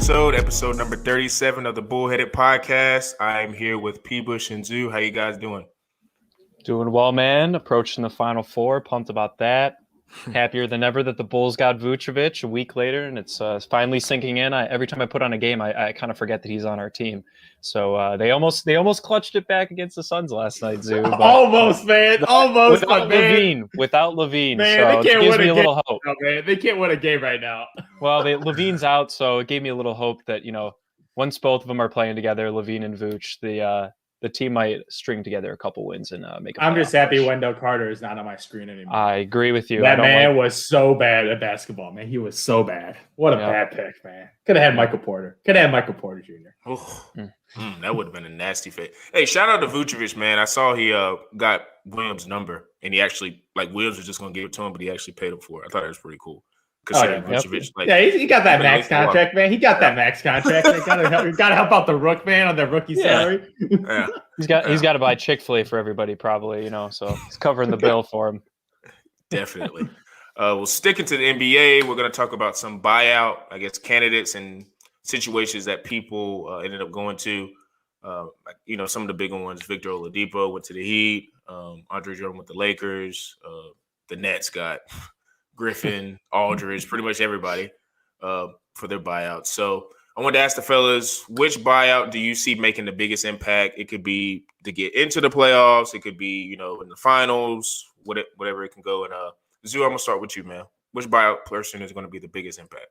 episode number 37 of the Bullheaded Podcast. I am here with P. Bush and Zoo. How you guys doing? Doing well, man. Approaching the Final Four. Pumped about that. Happier than ever that the Bulls got Vucevic a week later, and it's finally sinking in. Every time I put on a game, I kind of forget that he's on our team. So they almost clutched it back against the Suns last night, Zoo. But almost, man. Almost, without LaVine. Man, so they can't it gives win me a a little game. hope. No, man. They can't win a game right now. Well, LaVine's out, so it gave me a little hope that, once both of them are playing together, LaVine and Vooch, the team might string together a couple wins and make a I'm just happy push. Wendell Carter is not on my screen anymore. I agree with you. That man was so bad at basketball, man. He was so bad. What a bad pick, man. Could have had Michael Porter. Jr. That would have been a nasty fit. Hey, shout out to Vucevic, man. I saw he got Williams' number, and he actually, Williams was just going to give it to him, but he actually paid him for it. I thought it was pretty cool. Vucevic, he got that max contract, man. He got that max contract. They gotta help out the rook, man, on their rookie salary. Yeah. He's got to buy Chick-fil-A for everybody, probably, so he's covering the bill for him. Definitely. Well, sticking to the NBA, we're going to talk about some buyout, candidates and situations that people ended up going to. Some of the bigger ones. Victor Oladipo went to the Heat. Andre Jordan with the Lakers. The Nets got Griffin, Aldridge, pretty much everybody for their buyouts. So I wanted to ask the fellas, which buyout do you see making the biggest impact? It could be to get into the playoffs. It could be, in the finals, whatever it can go. And Zoo, I'm going to start with you, man. Which buyout person is going to be the biggest impact?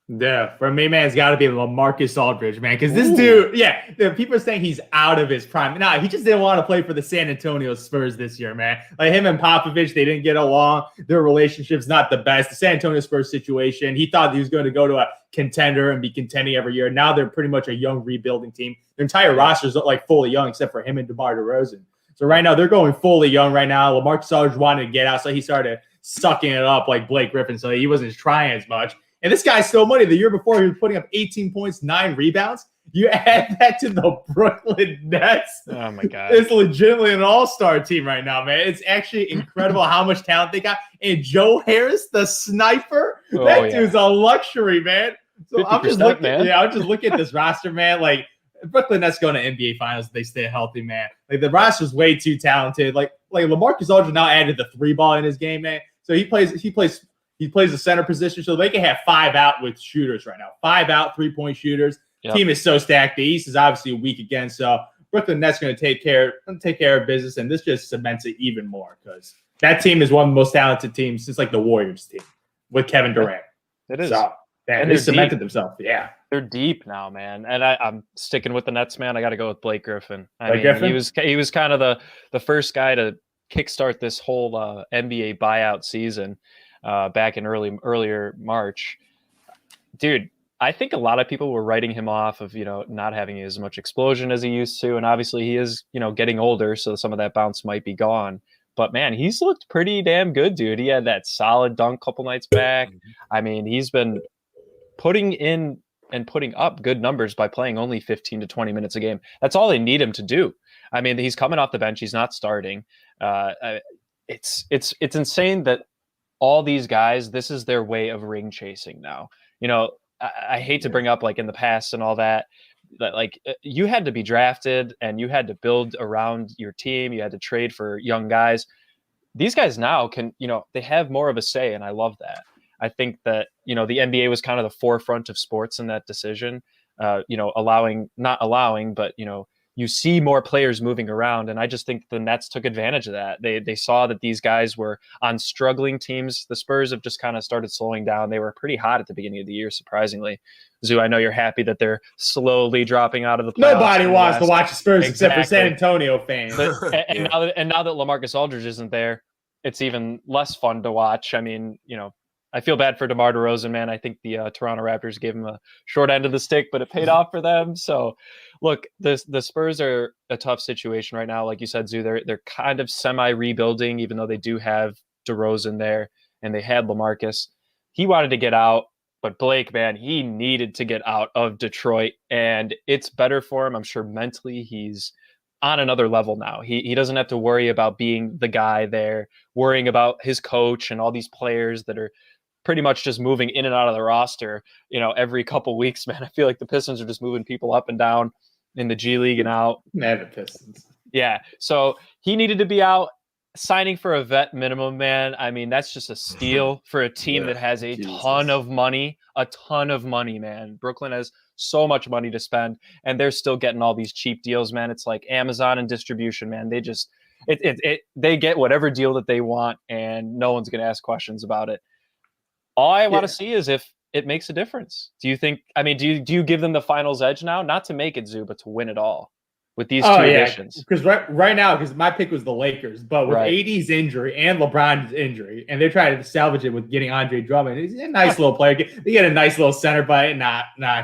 Yeah, for me, man, it's got to be LaMarcus Aldridge, man, because this dude, people are saying he's out of his prime. No, he just didn't want to play for the San Antonio Spurs this year, man. Like him and Popovich, they didn't get along. Their relationship's not the best. The San Antonio Spurs situation, he thought he was going to go to a contender and be contending every year. Now they're pretty much a young rebuilding team. Their entire roster is fully young, except for him and DeMar DeRozan. So right now they're going fully young right now. LaMarcus Aldridge wanted to get out, so he started sucking it up like Blake Griffin, so he wasn't trying as much. And this guy's still money. The year before, he was putting up 18 points, 9 rebounds. You add that to the Brooklyn Nets. Oh, my God. It's legitimately an all-star team right now, man. It's actually incredible how much talent they got. And Joe Harris, the sniper, dude's a luxury, man. So I'm just looking at this roster, man. Brooklyn Nets going to NBA Finals if they stay healthy, man. The roster's way too talented. Like LaMarcus Aldridge now added the 3-ball in his game, man. So he plays the center position, so they can have 5 out with shooters right now. 5 out, 3-point shooters. Yep. Team is so stacked. The East is obviously weak again, so Brooklyn Nets going to take care of business, and this just cements it even more because that team is one of the most talented teams. It's like the Warriors team with Kevin Durant. It is. So, and they cemented themselves. Yeah. They're deep now, man. And I'm sticking with the Nets, man. I got to go with Blake Griffin. Griffin? He was kind of the first guy to kickstart this whole NBA buyout season. Back in earlier March, dude, I think a lot of people were writing him off of, not having as much explosion as he used to. And obviously he is, getting older. So some of that bounce might be gone, but man, he's looked pretty damn good, dude. He had that solid dunk couple nights back. I mean, he's been putting in and putting up good numbers by playing only 15 to 20 minutes a game. That's all they need him to do. I mean, he's coming off the bench. He's not starting. It's insane that all these guys, this is their way of ring chasing now. I hate to bring up in the past and all that you had to be drafted and you had to build around your team. You had to trade for young guys. These guys now can, they have more of a say, and I love that. I think that, the NBA was kind of the forefront of sports in that decision, not allowing, but, you see more players moving around. And I just think the Nets took advantage of that. They saw that these guys were on struggling teams. The Spurs have just kind of started slowing down. They were pretty hot at the beginning of the year, surprisingly. Zoo, I know you're happy that they're slowly dropping out of the playoffs. Nobody wants to watch the Spurs except for San Antonio fans. Now that LaMarcus Aldridge isn't there, it's even less fun to watch. I mean, I feel bad for DeMar DeRozan, man. I think the Toronto Raptors gave him a short end of the stick, but it paid off for them. So, look, the Spurs are a tough situation right now. Like you said, Zoo, they're kind of semi-rebuilding, even though they do have DeRozan there, and they had LaMarcus. He wanted to get out, but Blake, man, he needed to get out of Detroit, and it's better for him. I'm sure mentally he's on another level now. He doesn't have to worry about being the guy there, worrying about his coach and all these players that are pretty much just moving in and out of the roster, every couple weeks, man. I feel like the Pistons are just moving people up and down in the G League and out. Man, the Pistons. Yeah. So he needed to be out. Signing for a vet minimum, man. I mean, that's just a steal for a team that has a ton of money, man. Brooklyn has so much money to spend, and they're still getting all these cheap deals, man. It's like Amazon and distribution, man. They just they get whatever deal that they want, and no one's going to ask questions about it. All I want to see is if it makes a difference. Do you think? I mean, do you give them the finals edge now? Not to make it, Zoo, but to win it all. With these two additions. Because right now, because my pick was the Lakers, but with AD's injury and LeBron's injury, and they're trying to salvage it with getting Andre Drummond. He's a nice little player. They get a nice little center, but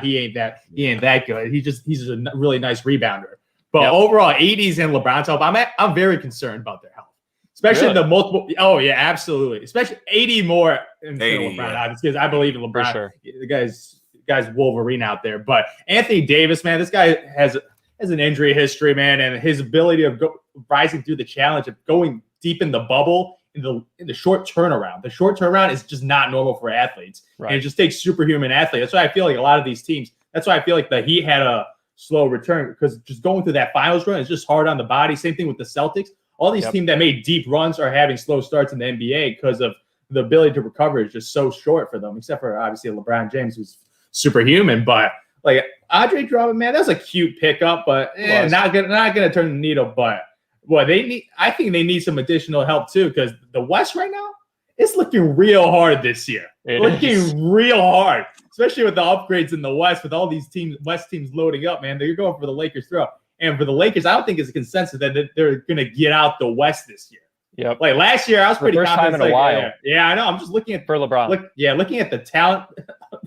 he ain't that good. He's just a really nice rebounder. But overall, AD's and LeBron's help, I'm very concerned about their health, especially the multiple. Oh yeah, absolutely. Especially AD more than LeBron, obviously, because I believe in LeBron. For sure. The guy's Wolverine out there. But Anthony Davis, man, this guy has an injury history, man, and his ability of rising through the challenge of going deep in the bubble in the short turnaround. The short turnaround is just not normal for athletes. Right. And it just takes superhuman athletes. That's why I feel like a lot of these teams, that's why I feel like the Heat had a slow return, because just going through that finals run is just hard on the body. Same thing with the Celtics. All these teams that made deep runs are having slow starts in the NBA because of the ability to recover is just so short for them, except for obviously LeBron James, who's superhuman. But like Andre Drummond, man, that's a cute pickup, but not gonna turn the needle. But I think they need some additional help too, because the West right now, it's looking real hard this year. Real hard, especially with the upgrades in the West, with all these West teams loading up, man. They're going for the Lakers throw. And for the Lakers, I don't think it's a consensus that they're gonna get out the West this year. Yep. Like last year, I was pretty confident. First time in a while. Yeah, I know. I'm just looking at for LeBron. Looking at the talent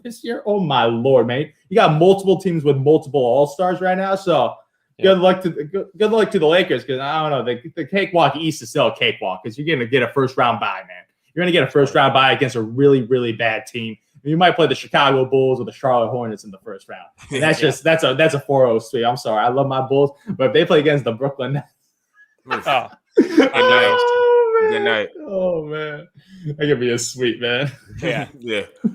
this year. Oh my Lord, man! You got multiple teams with multiple All-Stars right now. So good luck to the Lakers, because I don't know, the cakewalk East is still a cakewalk, because you're gonna get a first round bye, man. You're gonna get a first round bye against a really, really bad team. You might play the Chicago Bulls or the Charlotte Hornets in the first round. And that's just that's a 4-0 sweep. I'm sorry, I love my Bulls, but if they play against the Brooklyn Nets. Good night. Oh man, that could be a sweet, man. Yeah.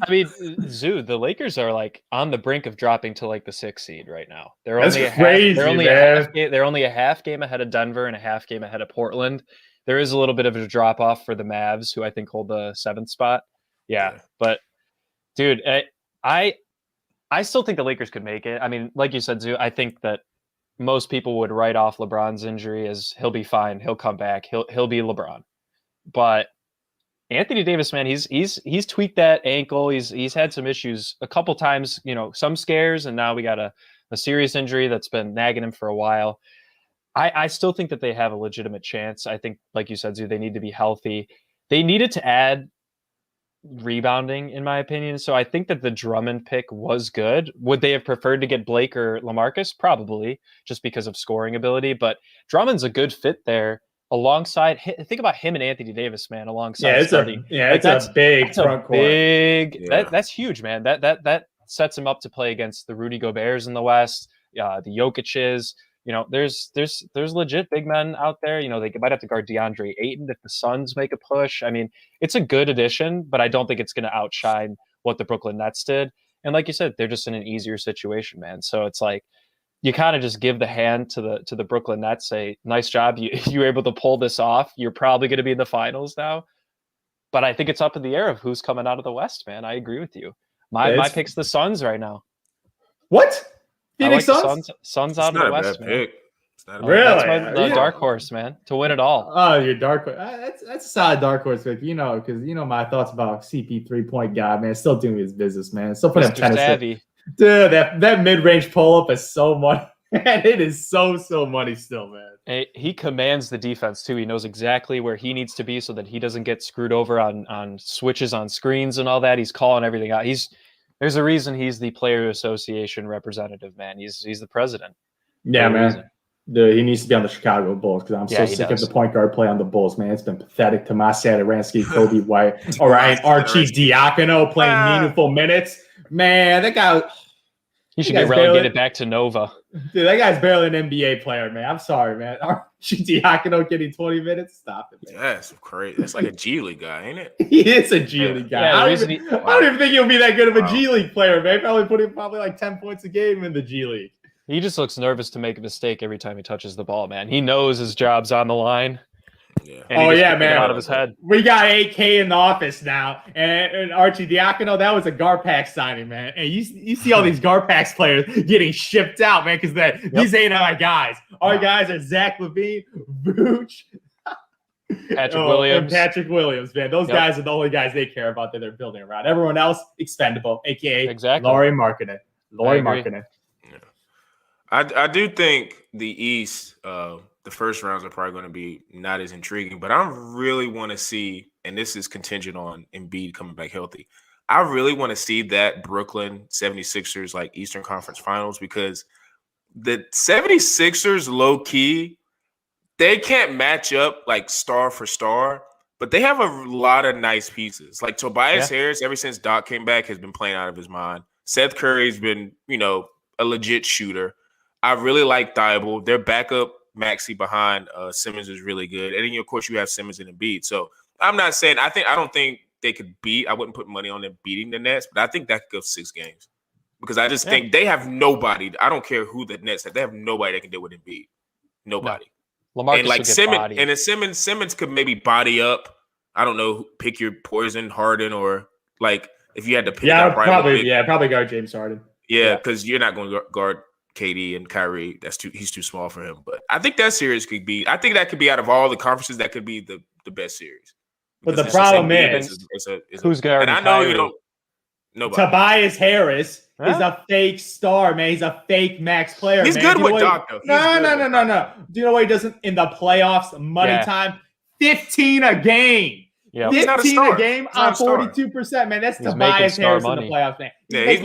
I mean, Zoo, the Lakers are like on the brink of dropping to like the 6th seed right now. They're only a half game ahead of Denver and a half game ahead of Portland. There is a little bit of a drop off for the Mavs, who I think hold the 7th spot. Yeah, but dude, I still think the Lakers could make it. I mean, like you said, Zoo, I think that most people would write off LeBron's injury as he'll be fine, he'll come back, he'll be LeBron. But Anthony Davis, man, he's tweaked that ankle. He's had some issues a couple times, some scares, and now we got a serious injury that's been nagging him for a while. I still think that they have a legitimate chance. I think, like you said, Zoo, they need to be healthy. They needed to add rebounding, in my opinion. So I think that the Drummond pick was good. Would they have preferred to get Blake or LaMarcus? Probably, just because of scoring ability. But Drummond's a good fit there. Alongside, think about him and Anthony Davis, man. Alongside, it's a big front court. That's huge, man. That sets him up to play against the Rudy Goberts in the West, the Jokic's. There's legit big men out there. They might have to guard DeAndre Ayton if the Suns make a push. I mean, it's a good addition, but I don't think it's going to outshine what the Brooklyn Nets did. And like you said, they're just in an easier situation, man. So it's like, you kind of just give the hand to the Brooklyn Nets, say, nice job. You were able to pull this off. You're probably going to be in the finals now. But I think it's up in the air of who's coming out of the West, man. I agree with you. My pick's the Suns right now. What? Phoenix Suns? Suns out of the West, man. Really? That's my dark horse, man, to win it all. Oh, your dark horse. That's a solid dark horse pick, because my thoughts about CP 3-point guy, man. Still doing his business, man. Still putting up Tennessee. Dude, that mid-range pull-up is so money. Man, it is so money still, man. He commands the defense, too. He knows exactly where he needs to be so that he doesn't get screwed over on switches on screens and all that. He's calling everything out. There's a reason he's the Player Association representative, man. He's the president. Yeah, man. Dude, he needs to be on the Chicago Bulls, because I'm so sick of the point guard play on the Bulls, man. It's been pathetic. Tomas Satoransky, Kobe White, or Archie Diacono playing meaningful minutes. Man, that guy, He should get relegated back to Nova. Dude, that guy's barely an NBA player, man. I'm sorry, man. Diacono getting 20 minutes? Stop it, man. That's crazy. That's like a G League guy, ain't it? He is a G League guy. Yeah, I don't even think he'll be that good of a G League player, man. Probably like 10 points a game in the G League. He just looks nervous to make a mistake every time he touches the ball, man. He knows his job's on the line. Yeah. Oh yeah, man! Out of his head. We got AK in the office now, and Archie Diacono. That was a Garpax signing, man. And you see all these Garpax players getting shipped out, man, because these ain't our guys. Our guys are Zach LaVine, Vooch, Patrick Williams, man. Those guys are the only guys they care about that they're building around. Everyone else expendable, aka Lauri Markkanen. Lauri Markkanen. Yeah. I do think the East. The first rounds are probably going to be not as intriguing, but I really want to see, and this is contingent on Embiid coming back healthy. I really want to see that Brooklyn 76ers like Eastern Conference Finals, because the 76ers low key, they can't match up like star for star, but they have a lot of nice pieces. Like Tobias Harris, ever since Doc came back, has been playing out of his mind. Seth Curry's been, a legit shooter. I really like Thibault. Their backup Maxey behind Simmons is really good. And then, of course, you have Simmons and Embiid. So I'm not saying I don't think they could beat. I wouldn't put money on them beating the Nets, but I think that could go 6 games. Because I just think they have nobody. I don't care who the Nets have. They have nobody that can deal with Embiid. Nobody. No. LaMarcus and like Simmons could maybe body up. I don't know, pick your poison, Harden, or like if you had to pick probably guard James Harden. Yeah, because you're not going to guard KD and Kyrie. He's too small for him. But I think that series could be. I think that could be out of all the conferences. That could be the best series. But the problem is, who's guarding? And I know Kyrie? you don't. Nobody. Tobias Harris is a fake star, man. He's a fake max player. He's good with Doc, though. No. Do you know what he does in the playoffs? Money time, 15 a game. Yeah, 15 a game on 42%, man. That's Tobias Harris in the playoffs, man. He's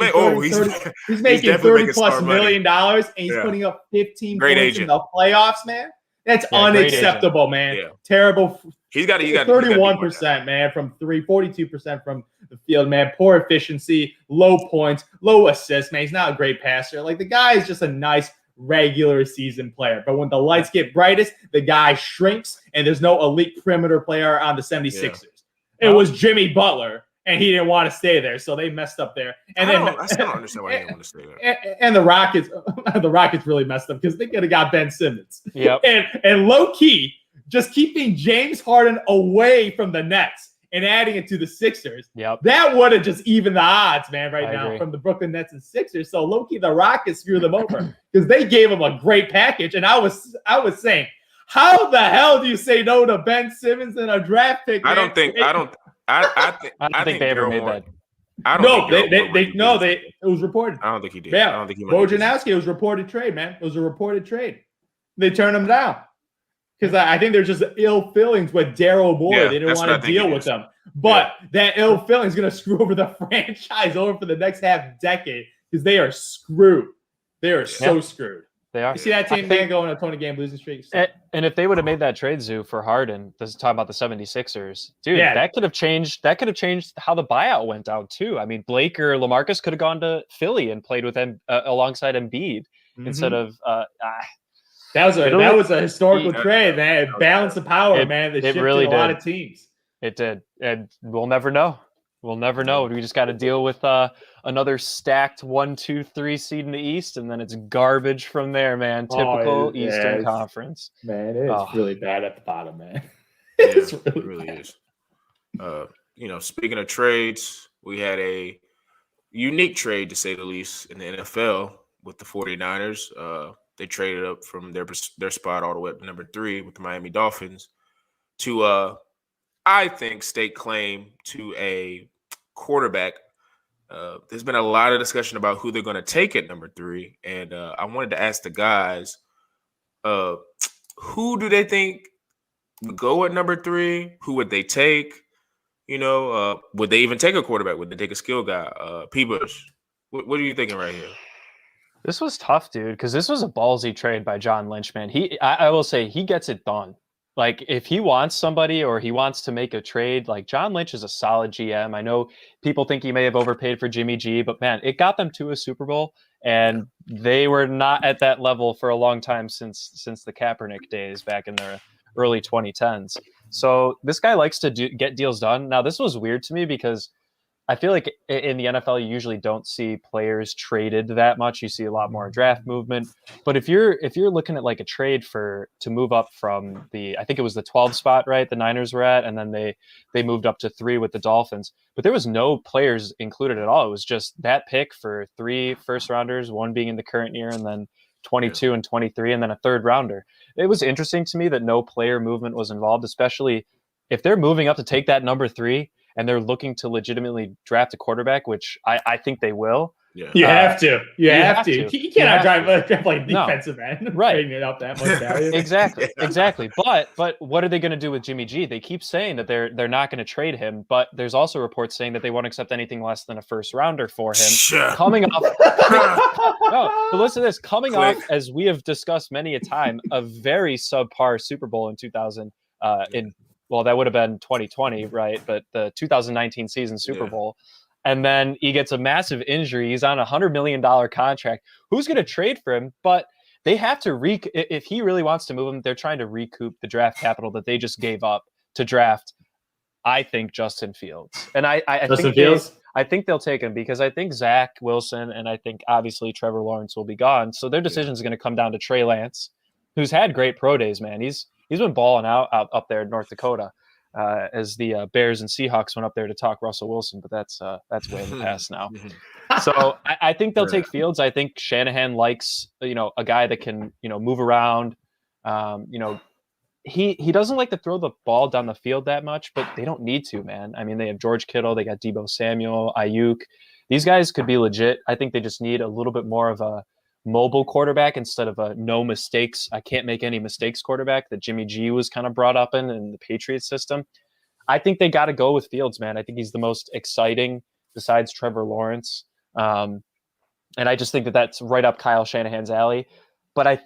making $30+ million, and he's putting up 15 points in the playoffs, man. That's unacceptable, man. Yeah. Terrible. He's got 31%, man, from 3, 42% from the field, man. Poor efficiency, low points, low assists, man. He's not a great passer. Like, the guy is just a nice regular season player. But when the lights get brightest, the guy shrinks, and there's no elite perimeter player on the 76ers. It was Jimmy Butler, and he didn't want to stay there, so they messed up there. And I still don't understand why he didn't want to stay there. And the Rockets really messed up because they could have got Ben Simmons. Yep. And low key, just keeping James Harden away from the Nets and adding it to the Sixers, that would have just evened the odds, man, right now from the Brooklyn Nets and Sixers. So low key, the Rockets screwed them over because they gave them a great package. And I was saying, how the hell do you say no to Ben Simmons and a draft pick? Man? I don't think they ever made that. It was reported. I don't think he did. Yeah. I don't think he Wojnarowski, it was a reported trade, man. It was a reported trade. They turned him down because I think there's just ill feelings with Daryl Morey. They didn't want to deal with them. But that ill feeling is going to screw over the franchise over for the next half decade because they are screwed. They are so screwed. They are. You see that team going on a 20-game losing streak. And if they would have made that trade, Zoo, for Harden, this is talking about the 76ers, dude, that could have changed how the buyout went down too. I mean, Blake or LaMarcus could have gone to Philly and played with them alongside Embiid instead of that was a historical trade, man. It balanced the power, man. They shifted really a lot of teams. It did. And we'll never know. We'll never know. We just got to deal with another stacked 1, 2, 3 seed in the East, and then it's garbage from there, man. Typical Eastern Conference. Man, it's really bad at the bottom, man. It really is. Speaking of trades, we had a unique trade, to say the least, in the NFL with the 49ers. They traded up from their spot all the way up to number 3 with the Miami Dolphins to, I think, stake claim to a quarterback. There's been a lot of discussion about who they're going to take at number 3, and I wanted to ask the guys, who do they think would go at number 3? Who would they take? Would they even take a quarterback? Would they take a skill guy? P-Bush, what are you thinking right here? This was tough, dude, because this was a ballsy trade by John Lynch, man. I will say he gets it done. Like, if he wants somebody or he wants to make a trade, like, John Lynch is a solid GM. I know people think he may have overpaid for Jimmy G, but man, it got them to a Super Bowl. And they were not at that level for a long time since the Kaepernick days back in the early 2010s. So this guy likes to get deals done. Now, this was weird to me because I feel like in the NFL, you usually don't see players traded that much. You see a lot more draft movement. But if you're looking at like a trade to move up from I think it was the 12 spot, right? The Niners were at, and then they moved up to 3 with the Dolphins. But there was no players included at all. It was just that pick for 3 first rounders, 1 being in the current year, and then 22 and 23, and then a 3rd rounder. It was interesting to me that no player movement was involved, especially if they're moving up to take that number 3 and they're looking to legitimately draft a quarterback, which I think they will. Yeah. You have to. You have to. You cannot draft like defensive end. Right. It up that much value. Exactly. But what are they going to do with Jimmy G? They keep saying that they're not going to trade him, but there's also reports saying that they won't accept anything less than a 1st rounder for him. Coming off. No, but listen to this. Coming off, as we have discussed many a time, a very subpar Super Bowl in 2000. Well, that would have been 2020, right? But the 2019 season Super Bowl. And then he gets a massive injury. He's on a $100 million contract. Who's going to trade for him? But they have to if he really wants to move him, they're trying to recoup the draft capital that they just gave up to draft, I think, Justin Fields. And I think they'll take him because I think Zach Wilson and I think obviously Trevor Lawrence will be gone. So their decision is going to come down to Trey Lance, who's had great pro days, man. He's been balling out up there in North Dakota. As the Bears and Seahawks went up there to talk Russell Wilson, but that's way in the past now. So I think they'll take Fields. I think Shanahan likes a guy that can move around. He doesn't like to throw the ball down the field that much, but they don't need to, man. I mean, they have George Kittle, they got Deebo Samuel, Ayuk. These guys could be legit. I think they just need a little bit more of a mobile quarterback instead of a no mistakes, I can't make any mistakes quarterback that Jimmy G was kind of brought up in the Patriots system. I think they got to go with Fields, man. I think he's the most exciting besides Trevor Lawrence. And I just think that that's right up Kyle Shanahan's alley. But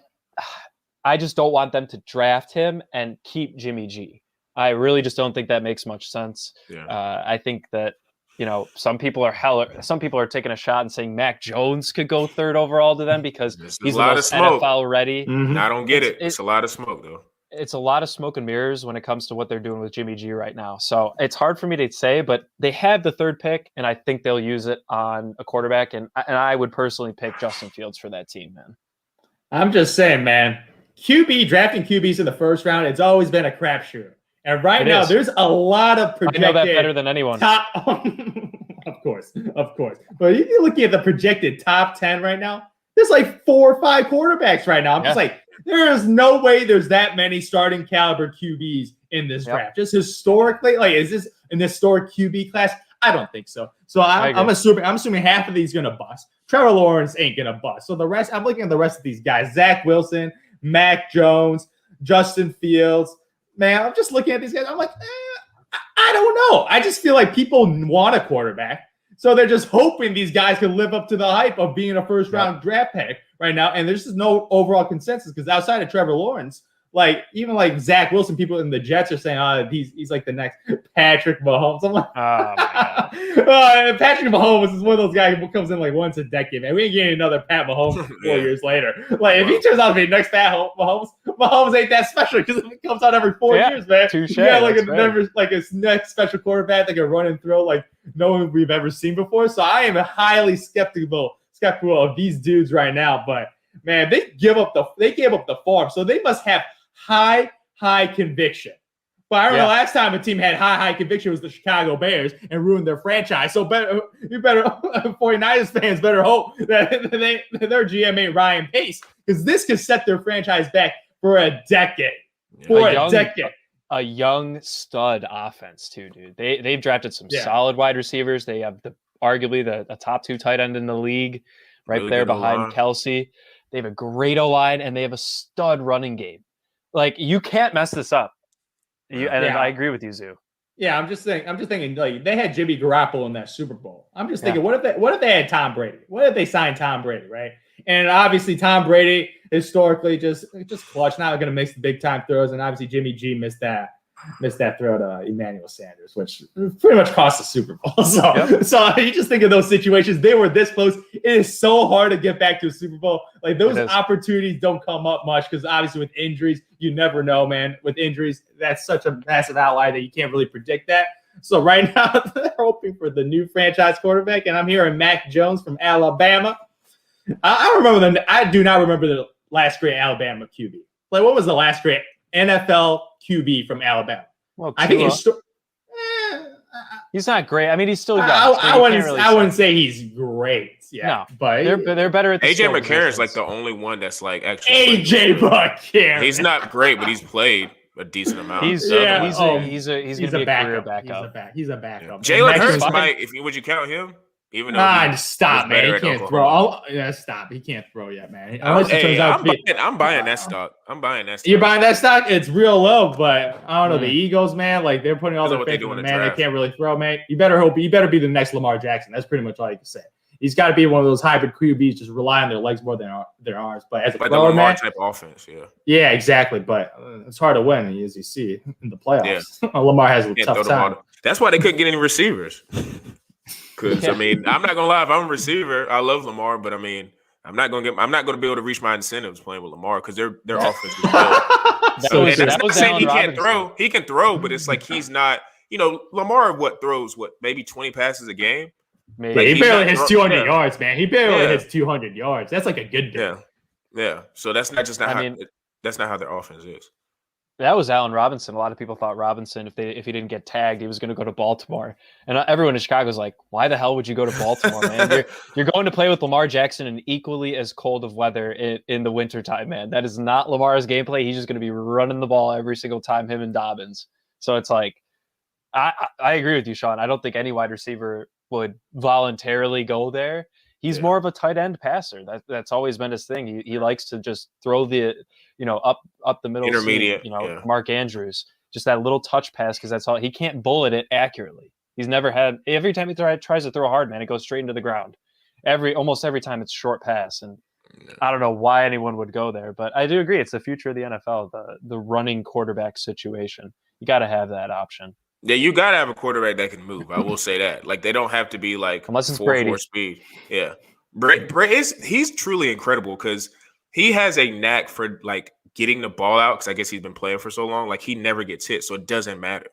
I just don't want them to draft him and keep Jimmy G. I really just don't think that makes much sense. Yeah. I think that some people are taking a shot and saying Mac Jones could go 3rd overall to them because he's the most NFL ready. Mm-hmm. I don't get it. It's a lot of smoke, though. It's a lot of smoke and mirrors when it comes to what they're doing with Jimmy G right now. So it's hard for me to say, but they have the 3rd pick, and I think they'll use it on a quarterback. And I would personally pick Justin Fields for that team, man. I'm just saying, man, drafting QBs in the 1st round, it's always been a crapshoot. And right now, there's a lot of projected. I know that better than anyone. Of course. But if you're looking at the projected top 10 right now, there's like 4 or 5 quarterbacks right now. I'm just like, there is no way there's that many starting caliber QBs in this draft. Just historically, is this an historic QB class? I don't think so. So I'm assuming half of these going to bust. Trevor Lawrence ain't going to bust. So the rest, I'm looking at the rest of these guys: Zach Wilson, Mac Jones, Justin Fields. Man, I'm just looking at these guys. I'm like, I don't know. I just feel like people want a quarterback. So they're just hoping these guys can live up to the hype of being a 1st round draft pick right now. And there's just no overall consensus because outside of Trevor Lawrence, even Zach Wilson, people in the Jets are saying, he's like the next Patrick Mahomes. I'm like, Patrick Mahomes is one of those guys who comes in like once a decade, man. We ain't getting another Pat Mahomes 4 years later. If he turns out to be next Pat Mahomes ain't that special because it comes out every 4 years, man. Touché, a next special quarterback that can run and throw like no one we've ever seen before. So I am highly skeptical of these dudes right now. But man, they gave up the farm, so they must have high conviction. But I remember last time a team had high conviction was the Chicago Bears and ruined their franchise. So 49ers fans better hope that their GM ain't Ryan Pace, because this could set their franchise back for a decade. A young stud offense too, dude. They've drafted some solid wide receivers. They have arguably the top 2 tight end in the league, right there behind Kelsey. They have a great O-line and they have a stud running game. You can't mess this up. I agree with you, Zoo. Yeah, I'm just thinking they had Jimmy Garoppolo in that Super Bowl. I'm just thinking, what if they had Tom Brady? What if they signed Tom Brady, right? And obviously Tom Brady historically just clutch, not going to make the big time throws, and obviously Jimmy G missed that missed that throw to Emmanuel Sanders, which pretty much cost the Super Bowl. So you just think of those situations. They were this close. It is so hard to get back to a Super Bowl. Like those opportunities don't come up much because obviously with injuries, you never know, man. With injuries, that's such a massive outlier that you can't really predict that. So right now, they're hoping for the new franchise quarterback, and I'm hearing Mac Jones from Alabama. I do not remember the last great Alabama QB. Like, what was the last great NFL QB from Alabama? Well, I think he's not great. I mean, he's still young. I wouldn't say he's great. Yeah, no, but they're better at the AJ McCarron's like the only one that's like actually AJ McCarron. He's not great, but he's played a decent amount. He's gonna be a career backup. He's a backup. Jalen Hurts might. Would you count him? Even though stop, man. He can't throw. Stop. He can't throw yet, man. Unless it turns out I'm buying that stock. You're buying that stock? It's real low, but I don't know. The Eagles, man, like they're putting all their faith in the man. They can't really throw, man. You better be the next Lamar Jackson. That's pretty much all you can say. He's got to be one of those hybrid QBs, just rely on their legs more than their arms. But as a thrower, the Lamar type offense, yeah, exactly. But it's hard to win, as you see in the playoffs. Yeah. Lamar has a tough time. That's why they couldn't get any receivers. Because I mean, I'm not gonna lie. If I'm a receiver, I love Lamar, but I mean, I'm not gonna be able to reach my incentives playing with Lamar because their offense is built. That's not saying he can't throw. He can throw, but it's like he's not. Lamar throws maybe 20 passes a game. Maybe. Like, he barely hits 200 yards, man. He barely hits 200 yards. That's like a good day. Yeah. So that's not that's not how their offense is. That was Allen Robinson. A lot of people thought Robinson, if he didn't get tagged, he was going to go to Baltimore. And everyone in Chicago was like, why the hell would you go to Baltimore, man? You're going to play with Lamar Jackson in equally as cold of weather in the wintertime, man. That is not Lamar's gameplay. He's just going to be running the ball every single time, him and Dobbins. So it's like, I agree with you, Sean. I don't think any wide receiver would voluntarily go there. He's more of a tight end passer. That's always been his thing. He likes to just throw the, up the middle, intermediate, Mark Andrews, just that little touch pass because that's all. He can't bullet it accurately. He's never had. Every time he tries to throw hard, man, it goes straight into the ground. Almost every time it's short pass, and I don't know why anyone would go there, but I do agree it's the future of the NFL. The running quarterback situation. You got to have that option. Yeah, you gotta have a quarterback that can move. I will say that. Like they don't have to be like unless it's Brady. 4 speed. Yeah, he's truly incredible because he has a knack for like getting the ball out. Because I guess he's been playing for so long. Like he never gets hit, so it doesn't matter.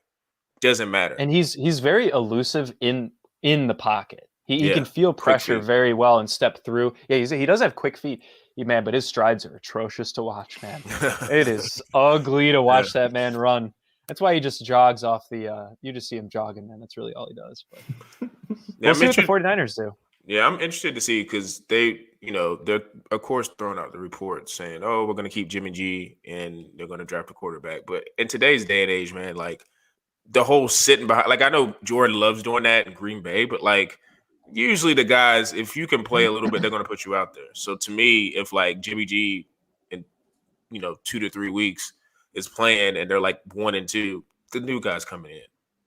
And he's very elusive in the pocket. He can feel pressure very well and step through. Yeah, he does have quick feet, man. But his strides are atrocious to watch, man. It is ugly to watch that man run. That's why he just jogs off the you just see him jogging, man. That's really all he does. But we'll see what the 49ers do. Yeah, I'm interested to see because they're of course throwing out the report saying, oh, we're going to keep Jimmy G and they're going to draft a quarterback. But in today's day and age, man, like the whole sitting behind, like I know Jordan loves doing that in Green Bay, but like usually the guys, if you can play a little bit, they're going to put you out there. So to me, if like Jimmy G in 2 to 3 weeks is playing and they're like 1 and 2, the new guy's coming in.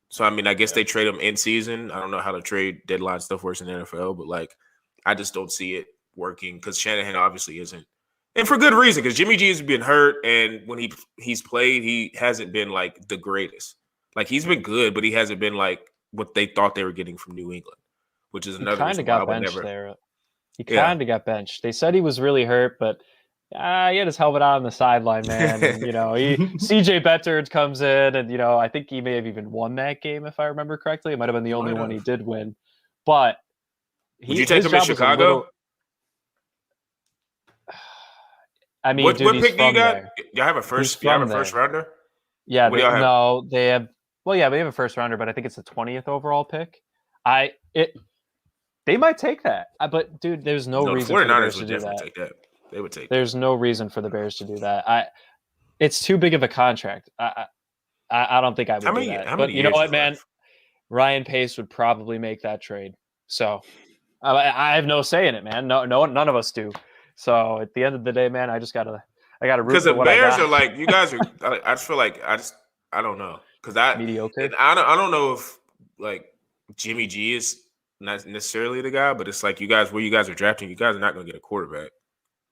So, I mean, I guess they trade him in season. I don't know how the trade deadline stuff works in the NFL, but like, I just don't see it working because Shanahan obviously isn't. And for good reason, because Jimmy G has been hurt. And when he's played, he hasn't been like the greatest. Like he's been good, but he hasn't been like what they thought they were getting from New England, which is another reason why I would never. He kind of got benched. They said he was really hurt, but he had his helmet on the sideline, man. And, CJ Bettard comes in, and I think he may have even won that game if I remember correctly. It might have been the only one he did win. But would you take him in Chicago? I mean, what pick do you got? Y'all have a first. You have a first rounder? Yeah, they have. Well, yeah, they have a first rounder, but I think it's the 20th overall pick. They might take that, but dude, there's no reason for the Bears to do that. Take that. They would take. There's no reason for the Bears to do that. It's too big of a contract. I don't think I would do that. But you know what, man? Ryan Pace would probably make that trade. So I have no say in it, man. No, none of us do. So at the end of the day, man, I gotta root because the Bears are like you guys are. I just feel like I don't know because mediocre. I don't know if like Jimmy G is not necessarily the guy, but it's like you guys where you guys are drafting, you guys are not going to get a quarterback.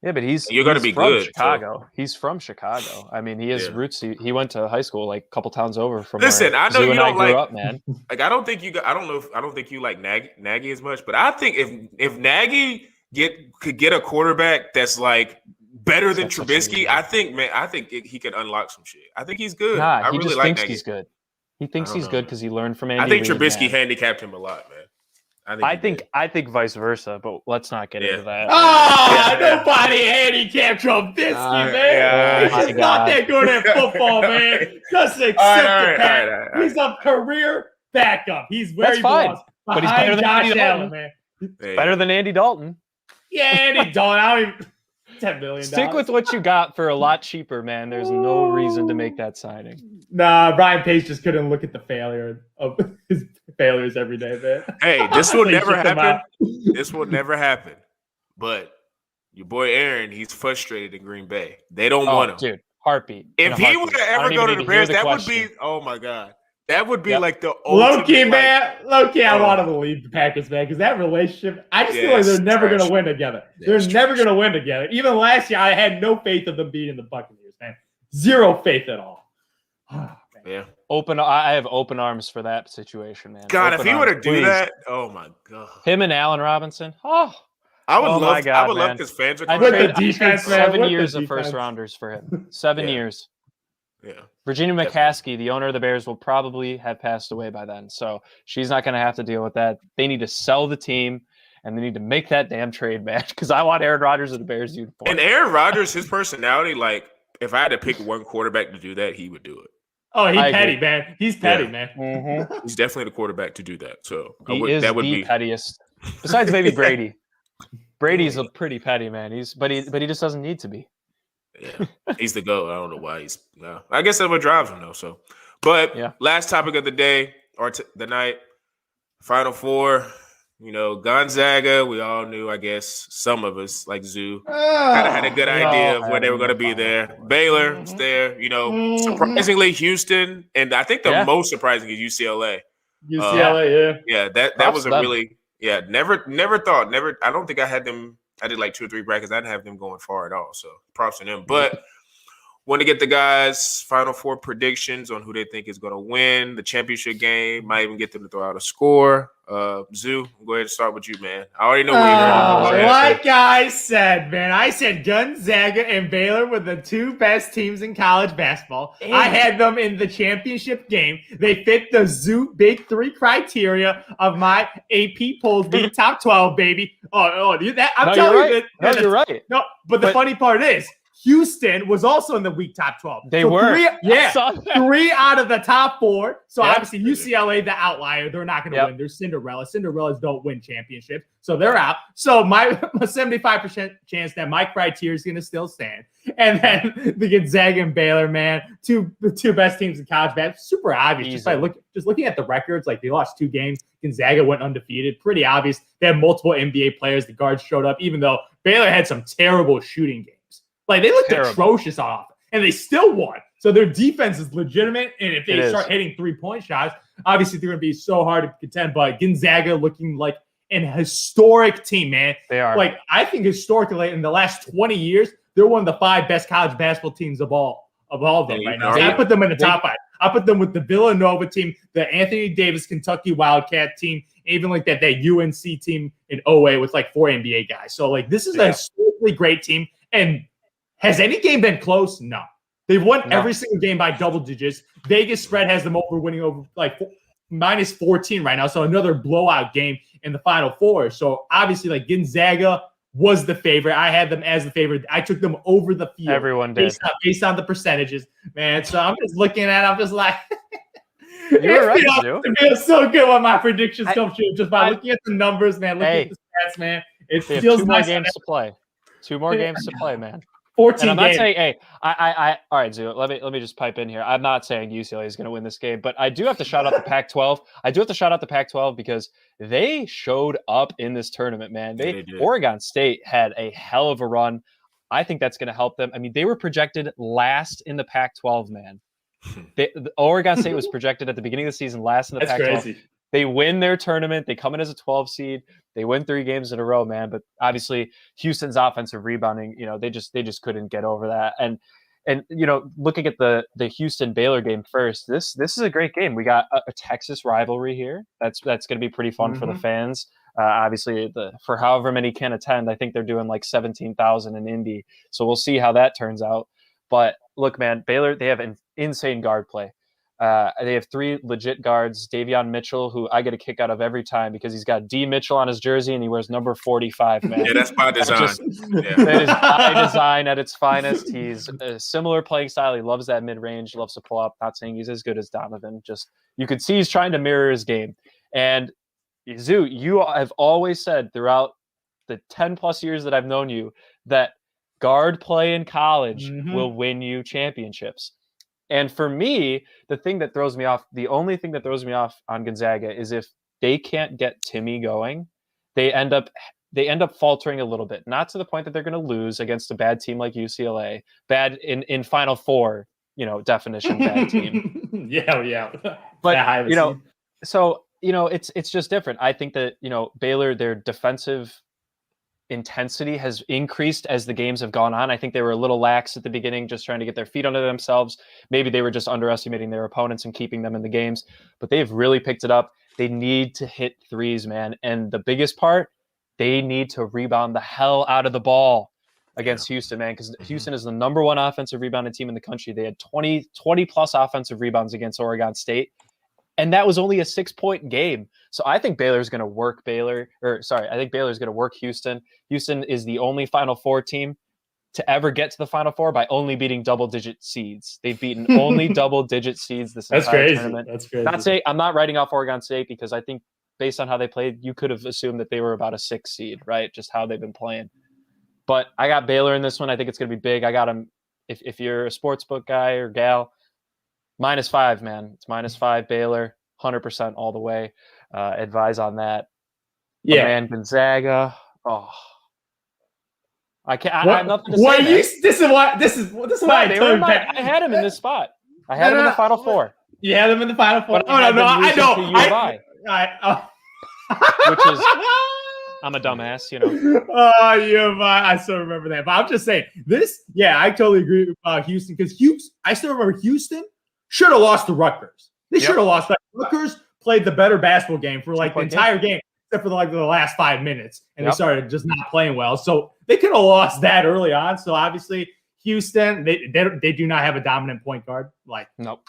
Yeah, but he's going to be from good. Chicago. So. He's from Chicago. I mean, he has roots. He went to high school like a couple towns over from. Listen, where I know Zoo you and don't I grew up, man. Like, I don't think you. I don't think you like Nagy as much. But I think if Nagy could get a quarterback that's like better than Trubisky, I think he could unlock some shit. I think he's good. Nah, he really just like thinks Nagy. he's good. He thinks he's good because he learned from Andy. I think Reid, Trubisky handicapped him a lot, man. I think vice versa, but let's not get into that. Nobody handicapped Trubisky, man. He's not that good at football, man. Just accept the fact he's a career backup. He's where he belongs. But he's better than Josh Andy Allen, man. Better than Andy Dalton. Yeah, Andy Dalton. I don't even. $10 million. Stick with what you got for a lot cheaper, man. There's no reason to make that signing. Nah, Ryan Pace just couldn't look at the failure of his failures every day, man. Hey, this will never happen. This will never happen. But your boy Aaron, he's frustrated in Green Bay. They don't want him. Dude, heartbeat. If he would ever go to the Bears, that would be, oh my God. That would be like the low-key, man. Low-key, I want him to leave the Packers, man, because that relationship, I just feel like they're never going to win together. They're never going to win together. Even last year, I had no faith of them beating the Buccaneers, man. Zero faith at all. Yeah. I have open arms for that situation, man. God, if he were to do that, oh my God. Him and Allen Robinson, I would love because fans are with the defense, man. 7 years of first rounders for him. 7 years. Yeah. Virginia McCaskey, the owner of the Bears, will probably have passed away by then. So she's not going to have to deal with that. They need to sell the team, and they need to make that damn trade, man, because I want Aaron Rodgers in the Bears uniform. And Aaron Rodgers, his personality, like, if I had to pick one quarterback to do that, he would do it. Oh, he's petty, man. He's petty, man. Mm-hmm. He's definitely the quarterback to do that. So that would be pettiest. Besides maybe Brady. Brady's a pretty petty man. But he just doesn't need to be. Yeah, he's the GOAT. I don't know why he's. I guess that's what drives him, though. So, but last topic of the day or the night, Final Four. You know, Gonzaga. We all knew. I guess some of us, like Zoo, kind of had a good idea of where they were going to be there. Baylor was there. You know, surprisingly, Houston, and I think the most surprising is UCLA. Yeah, that was a really never thought. I don't think I had them. I did like 2 or 3 brackets. I didn't have them going far at all. So props to them. But want to get the guys' Final Four predictions on who they think is going to win the championship game. Might even get them to throw out a score. Zoo, go ahead and start with you, man. I already know where you're going. Like I said, man, I said Gonzaga and Baylor were the 2 best teams in college basketball. I had them in the championship game. They fit the Zoo Big 3 criteria of my AP polls being top 12, baby. I'm telling you that. You're right. No, but the funny part is, Houston was also in the week top 12. They were. 3 out of the top 4. So obviously UCLA, the outlier, they're not going to win. They're Cinderella. Cinderellas don't win championships. So they're out. So my 75% chance that my criteria is going to still stand. And then the Gonzaga and Baylor, man, two best teams in college basketball. Super obvious. Just looking at the records, like they lost 2 games. Gonzaga went undefeated. Pretty obvious. They had multiple NBA players. The guards showed up, even though Baylor had some terrible shooting games. Like, they looked atrocious off, and they still won. So their defense is legitimate, and if they start hitting 3-point shots, obviously they're going to be so hard to contend. But Gonzaga looking like an historic team, man. They are. Like, I think historically, in the last 20 years, they're one of the 5 best college basketball teams of all of them right now. So I put them in the top 5. I put them with the Villanova team, the Anthony Davis Kentucky Wildcat team, even like that UNC team in OA with like 4 NBA guys. So, like, this is a historically great team, and has any game been close? No. They've won every single game by double digits. Vegas spread has them winning over like minus 14 right now. So another blowout game in the Final Four. So obviously, like, Gonzaga was the favorite. I had them as the favorite. I took them over the field. Everyone did. Based on the percentages, man. So I'm just looking at it. I'm just like, you're right, Joe. It feels so good when my predictions come true just by looking at the numbers, man. Looking at the stats, man. It feels 2 more games to play. 2 more games to play, man. 14 and I'm not games. saying, all right, Zoo, let me just pipe in here. I'm not saying UCLA is going to win this game, but I do have to shout out the Pac-12. I do have to shout out the Pac-12 because they showed up in this tournament, man. Oregon State had a hell of a run. I think that's going to help them. I mean, they were projected last in the Pac-12, man. Oregon State was projected at the beginning of the season last in the Pac-12. Crazy. they win their tournament. They come in as a 12 seed. They win 3 games in a row, man. But obviously, Houston's offensive rebounding, they just couldn't get over that. And looking at the Houston Baylor game first, this is a great game. We got a Texas rivalry here. That's going to be pretty fun for the fans. Obviously, for however many can attend, I think they're doing like 17,000 in Indy. So we'll see how that turns out. But look, man, Baylor, they have an insane guard play. They have 3 legit guards. Davion Mitchell, who I get a kick out of every time because he's got D Mitchell on his jersey and he wears number 45, man. Yeah, that's by design. That is by design at its finest. He's a similar playing style. He loves that mid-range, loves to pull up. Not saying he's as good as Donovan. Just you could see he's trying to mirror his game. And Zoo, you have always said throughout the 10-plus years that I've known you that guard play in college will win you championships. And for me, the only thing that throws me off on Gonzaga is if they can't get Timmy going, they end up faltering a little bit. Not to the point that they're going to lose against a bad team like UCLA, bad in Final Four, definition bad team. Yeah. But so it's just different. I think that Baylor, their defensive intensity has increased as the games have gone on. I think they were a little lax at the beginning, just trying to get their feet under themselves. Maybe they were just underestimating their opponents and keeping them in the games, but they've really picked it up. They need to hit threes, man. And the biggest part, they need to rebound the hell out of the ball against Houston, man, because Houston is the number 1 offensive rebounding team in the country. They had 20 plus offensive rebounds against Oregon State. And that was only a 6-point game. So I think Baylor's going to work I think Baylor's going to work Houston. Houston is the only Final Four team to ever get to the Final Four by only beating double-digit seeds. They've beaten only double-digit seeds this entire tournament. That's crazy. I'm not writing off Oregon State because I think based on how they played, you could have assumed that they were about a 6 seed, right? Just how they've been playing. But I got Baylor in this one. I think it's going to be big. I got them. If you're a sportsbook guy or gal, -5, man. It's -5 Baylor, 100% all the way. Advise on that. Yeah, man, Gonzaga. Oh, I can't. I have nothing to say. This is why I had him in this spot. I had him in the Final Four. You had him in the Final Four. I know. Which is, I'm a dumbass, I still remember that. But I'm just saying this. Yeah, I totally agree with Houston because I still remember Houston should have lost to Rutgers. They should have lost. Rutgers played the better basketball game for like the entire game, except for the last 5 minutes, and they started just not playing well. So they could have lost that early on. So obviously Houston, they do not have a dominant point guard. Nope.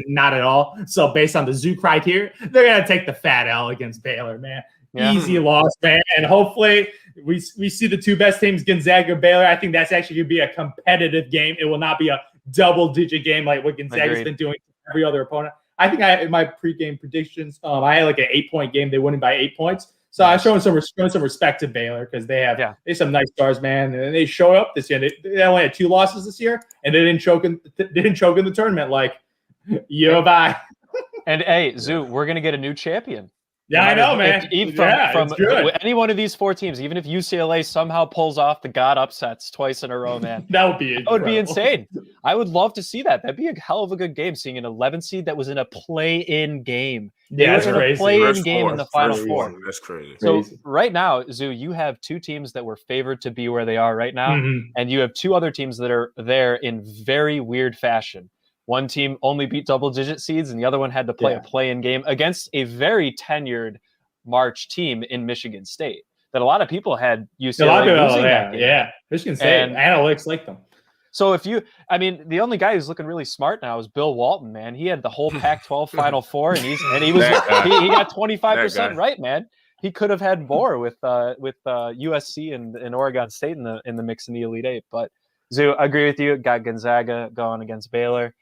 Not at all. So based on the Zoo criteria, they're gonna take the fat L against Baylor, man. Yeah. Easy loss, man. And hopefully we see the 2 best teams, Gonzaga, Baylor. I think that's actually gonna be a competitive game. It will not be a double-digit game like what Gonzaga's been doing to every other opponent. I think in my pregame predictions, I had like an 8-point game. They won by 8 points. So I'm showing some respect to Baylor because they have some nice stars, man. And they showed up this year. They only had 2 losses this year, and they didn't choke in the tournament like And hey, Zoo, we're gonna get a new champion. Yeah, I know, man. From any one of these 4 teams, even if UCLA somehow pulls off the God upsets twice in a row, man, that would be insane. I would love to see that. That'd be a hell of a good game. Seeing an 11 seed that was in a play-in game. That's crazy. A play-in game in the Final Four. That's crazy. So right now, Zoo, you have 2 teams that were favored to be where they are right now, and you have 2 other teams that are there in very weird fashion. One team only beat double-digit seeds, and the other one had to play a play-in game against a very tenured March team in Michigan State that a lot of people had UCLA losing that game. Yeah, Michigan State. And analytics like them. So the only guy who's looking really smart now is Bill Walton, man. He had the whole Pac-12 Final Four, and he got 25% right, man. He could have had more with USC and Oregon State in the mix in the Elite Eight. But Zoo, I agree with you. Got Gonzaga going against Baylor.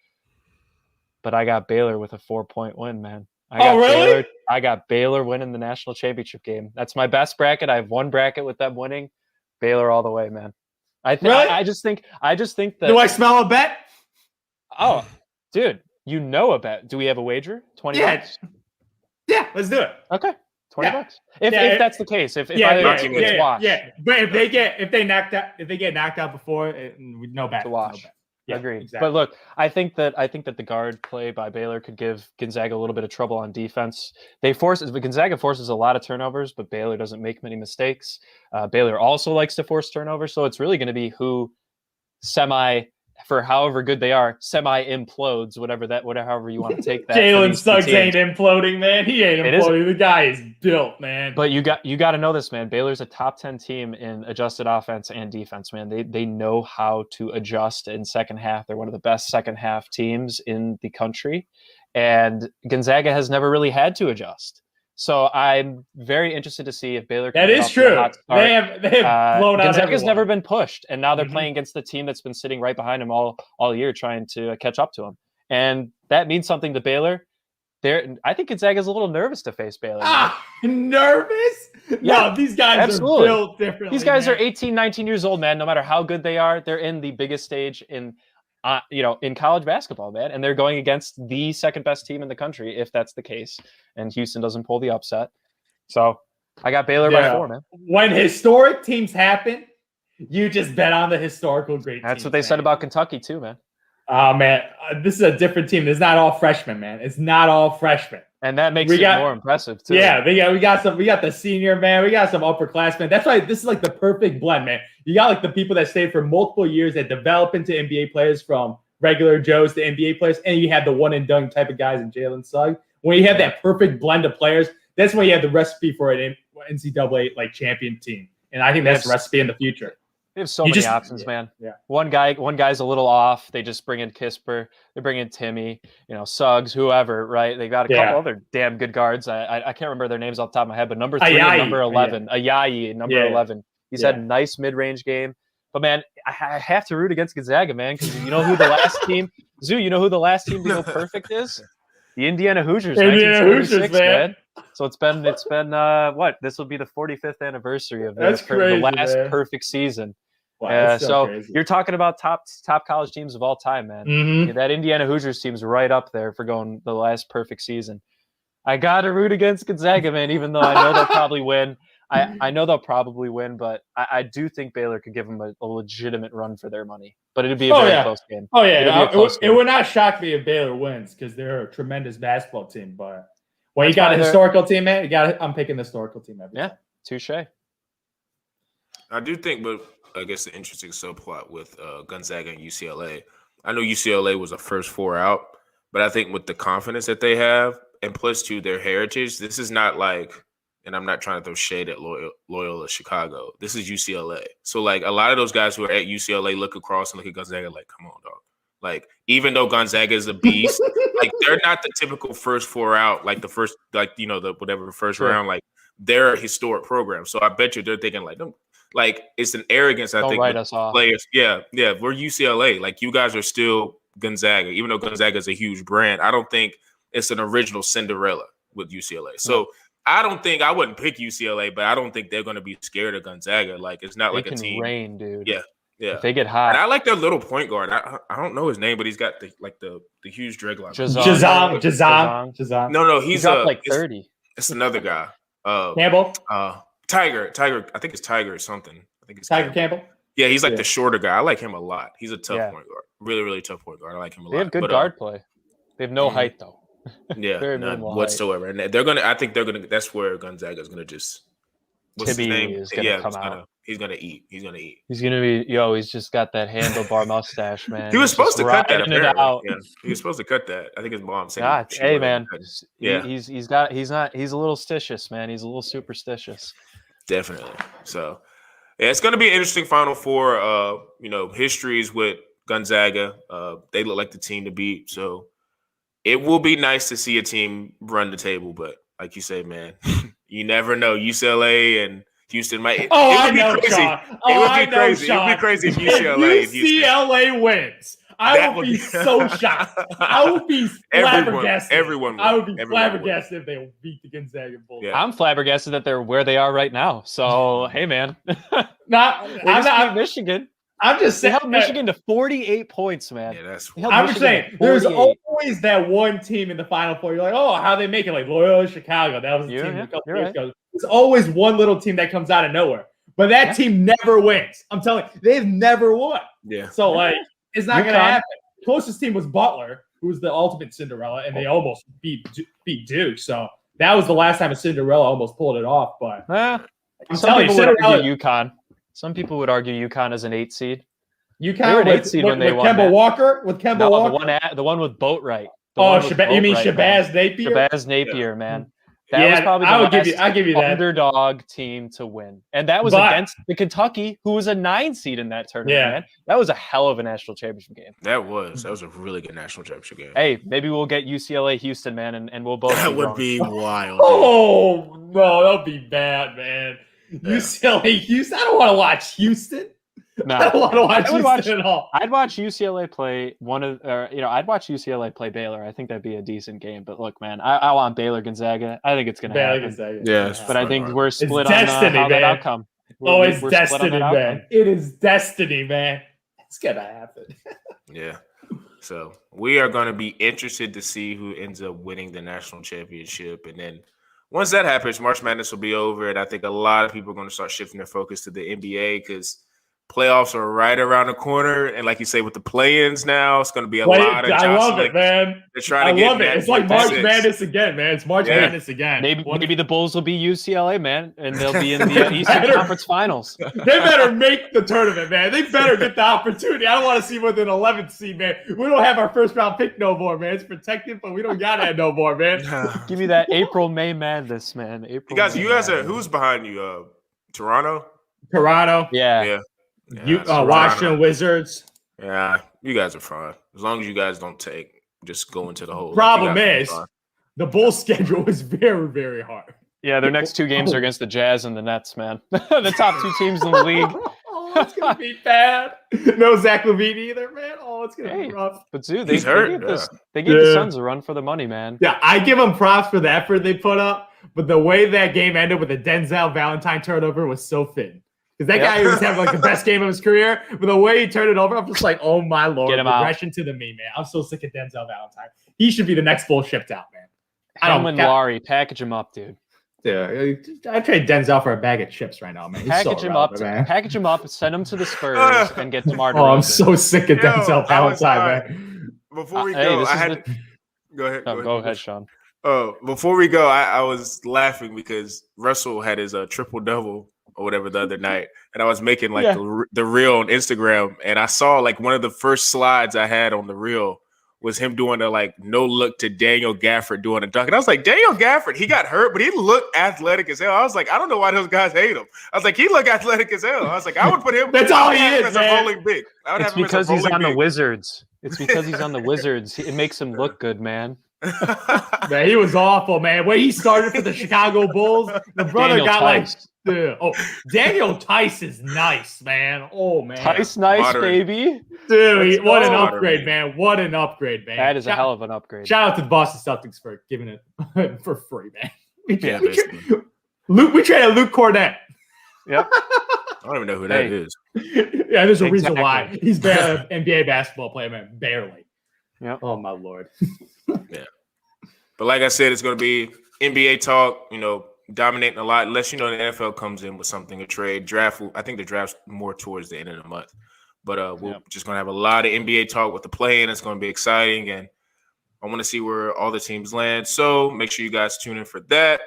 But I got Baylor with a 4-point win, man. Really? I got Baylor winning the national championship game. That's my best bracket. I have 1 bracket with them winning. Baylor all the way, man. I just think that. Do I smell a bet? Oh, dude, a bet. Do we have a wager? $20? Yeah, let's do it. Okay. $20. If that's the case, if either team gets washed. Yeah. But if they get knocked out before, no bet. To wash. Yeah, agreed. exactly. But look, I think that the guard play by Baylor could give Gonzaga a little bit of trouble on defense. Gonzaga forces a lot of turnovers, but Baylor doesn't make many mistakes. Baylor also likes to force turnovers, so it's really going to be who for however good they are, semi implodes, however you want to take that. Jalen Suggs ain't imploding, man. He ain't imploding. The guy is built, man. But you got to know this, man. Baylor's a top 10 team in adjusted offense and defense, man. They know how to adjust in second half. They're one of the best second half teams in the country, and Gonzaga has never really had to adjust. So I'm very interested to see if Baylor can that is true. They have blown out. Gonzaga's never been pushed, and now they're playing against the team that's been sitting right behind them all year, trying to catch up to them, and that means something to Baylor. I think Gonzaga's a little nervous to face Baylor. Nervous? Yeah, no, these guys are built differently. These guys are 18, 19 years old, man. No matter how good they are, they're in the biggest stage in college basketball, man, and they're going against the second best team in the country, if that's the case, and Houston doesn't pull the upset. So I got Baylor by 4, man. When historic teams happen, you just bet on the historical great teams. That's what they said about Kentucky too, man. Oh, man, this is a different team. It's not all freshmen, man. It's not all freshmen. And that makes it more impressive, too. Yeah, we got the senior, man. We got some upperclassmen. That's why this is like the perfect blend, man. You got like the people that stayed for multiple years that develop into NBA players from regular Joes to NBA players, and you have the one-and-done type of guys in Jalen Suggs. When you have that perfect blend of players, that's when you have the recipe for an NCAA like champion team. And I think that's the recipe in the future. They have so many options, man. Yeah. One guy's a little off. They just bring in Kisper. They bring in Timmy, Suggs, whoever, right? They got a couple other damn good guards. I can't remember their names off the top of my head, but number 3 and number 11. Ayayi, number 11. He's had a nice mid-range game. But, man, I have to root against Gonzaga, man, because you know who the last team – Zoo, you know who the last team to go perfect is? The Indiana Hoosiers. Indiana Hoosiers, man. So it's been what? This will be the 45th anniversary of the last perfect season. Wow, so crazy. You're talking about top college teams of all time, man. Yeah, that Indiana Hoosiers team's right up there for going the last perfect season. I got to root against Gonzaga, man, even though I know they'll probably win. I know they'll probably win, but I do think Baylor could give them a legitimate run for their money. But it'd be a very close game. Oh, yeah. It would not shock me if Baylor wins because they're a tremendous basketball team. But when you got a historical team, man, I'm picking the historical team every time. Touche. I do think, but I guess the interesting subplot with Gonzaga and UCLA. I know UCLA was a first 4 out, but I think with the confidence that they have and plus to their heritage, this is not like, and I'm not trying to throw shade at Loyola Chicago. This is UCLA. So like a lot of those guys who are at UCLA look across and look at Gonzaga like, come on, dog. Like even though Gonzaga is a beast, like they're not the typical first 4 out, like the first, like the whatever first round, like they're a historic program. So I bet you they're thinking like, like it's an arrogance. I think write us off. Players, yeah, we're UCLA. Like you guys are still Gonzaga, even though Gonzaga is a huge brand. I don't think it's an original Cinderella with UCLA. So I wouldn't pick UCLA, but I don't think they're going to be scared of Gonzaga. Like it's not like a team. Rain, dude. Yeah. If they get hot. And I like their little point guard. I don't know his name, but he's got the huge dreadlocks. Jazam. No, he's like 30. It's another guy. Campbell. Tiger. I think it's Tiger or something. I think it's Tiger Campbell. Yeah, he's like the shorter guy. I like him a lot. He's a tough point guard. Really, really tough point guard. I like him a lot. They have good guard play. They have no height though. Yeah, none whatsoever. And I think they're gonna. That's where Gonzaga's gonna just. What's his name? Is gonna come out. He's gonna eat. He's gonna be. He's just got that handlebar mustache, man. He was supposed to cut that. Apparently. Yeah, he was supposed to cut that. I think his mom said. God, hey man. Yeah, he's a little stitious, man. He's a little superstitious. Definitely. So, yeah, it's gonna be an interesting Final Four. Histories with Gonzaga. They look like the team to beat. So, it will be nice to see a team run the table, but like you say, man, you never know. UCLA and Houston might. I know, Sean. It would be crazy. It would be crazy if UCLA and Houston. UCLA wins. I would be so shocked. I would be flabbergasted. Everyone. I would be flabbergasted if they beat the Gonzaga Bulls. Yeah. I'm flabbergasted that they're where they are right now. So hey, man. I'm Michigan. I'm just saying. They held Michigan to 48 points, man. Yeah, I'm just saying. There's always that one team in the Final Four. You're like, oh, how they make it? Like Loyola Chicago. That was the team a couple years ago. There's always one little team that comes out of nowhere, but that team never wins. I'm telling you, they've never won. Yeah. So like, It's not going to happen. Closest team was Butler, who was the ultimate Cinderella, and they almost beat Duke. So that was the last time a Cinderella almost pulled it off. But some people would argue UConn. Some people would argue UConn as an 8 seed. UConn an 8 seed when they won. Kemba Walker with Kemba Walker. The one with Boatwright. You mean Shabazz Napier? Shabazz Napier, man. That was probably I'll give you that underdog team to win. And that was against the Kentucky, who was a 9 seed in that tournament, man. That was a hell of a national championship game. That was a really good national championship game. Hey, maybe we'll get UCLA Houston, man, and we'll both That would be wild. Oh, no, that would be bad, man. Yeah. UCLA Houston? I don't want to watch Houston. No, I don't want to watch Houston at all. I'd watch UCLA play I'd watch UCLA play Baylor. I think that'd be a decent game. But look, man, I want Baylor Gonzaga. I think it's going to happen. Gonzaga. Yeah, but I think we're split destiny, on that outcome. It's destiny, man. It is destiny, man. It's going to happen. Yeah. So we are going to be interested to see who ends up winning the national championship. And then once that happens, March Madness will be over. And I think a lot of people are going to start shifting their focus to the NBA because playoffs are right around the corner, and like you say, with the play-ins now, it's going to be a lot of jostling. I love it, man. They're trying to get it. It's like March Madness again, man. It's March Madness again. Maybe the Bulls will be UCLA, man, and they'll be in the Eastern Conference Finals. They better make the tournament, man. They better get the opportunity. I don't want to see with an 11th seed, man. We don't have our first round pick no more, man. It's protected, but we don't got it no more, man. Give me that April-May madness, man. You guys are who's behind you? Toronto. Yeah. Washington Wizards. Yeah, you guys are fine. As long as you guys don't just go into the hole. Problem is, the Bulls' schedule is very, very hard. Yeah, their next 2 games are against the Jazz and the Nets, man. The top 2 teams in the league. It's going to be bad. No Zach LaVine either, man. It's going to be rough. But, dude, they gave the Suns a run for the money, man. Yeah, I give them props for the effort they put up, but the way that game ended with a Denzel Valentine turnover was so thin. Because that guy was having the best game of his career, but the way he turned it over, I'm just like, oh my Lord, regression to the mean, man. I'm so sick of Denzel Valentine. He should be the next bull shipped out, man. Laurie, package him up, dude. Yeah, I trade Denzel for a bag of chips right now, man. Package him up, send him to the Spurs, and get DeMar DeRozan. I'm so sick of Denzel Valentine, man. Before we go, go ahead. Go ahead, Sean. Before we go, I was laughing because Russell had his triple-double or whatever the other night, and I was making the reel on Instagram, and I saw one of the first slides I had on the reel was him doing a no look to Daniel Gafford doing a dunk, and I was like, Daniel Gafford, he got hurt, but he looked athletic as hell. I was like, I don't know why those guys hate him. I was like, he looked athletic as hell. I was like, I would put him. That's all he is, man. A rolling big. It's because he's on the Wizards. It's because he's on the Wizards. It makes him look good, man. Man, he was awful, man. When he started for the Chicago Bulls, the brother Daniel got Tice. Daniel Tice is nice, man. Oh, man. Tice nice, baby. Dude, what an upgrade, man. What an upgrade, man. That is a hell of an upgrade. Shout out to the Boston Celtics for giving it for free, man. We traded Luke Cornett. Yep. I don't even know who that is. Yeah, there's a reason why. He's barely an NBA basketball player, man. Barely. Yep. Oh, my Lord. Yeah. But like I said, it's going to be NBA talk, dominating a lot, unless, the NFL comes in with something, a trade. Draft, I think the draft's more towards the end of the month. But we're just going to have a lot of NBA talk with the play-in. It's going to be exciting, and I want to see where all the teams land. So make sure you guys tune in for that.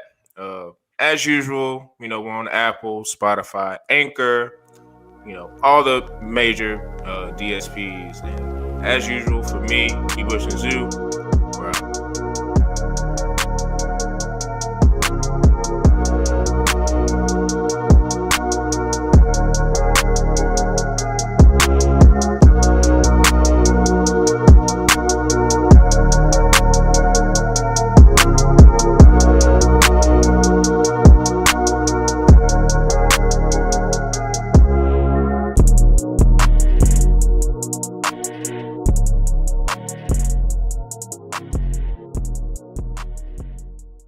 As usual, we're on Apple, Spotify, Anchor, all the major DSPs. And as usual, for me, E-Bush and Zoo,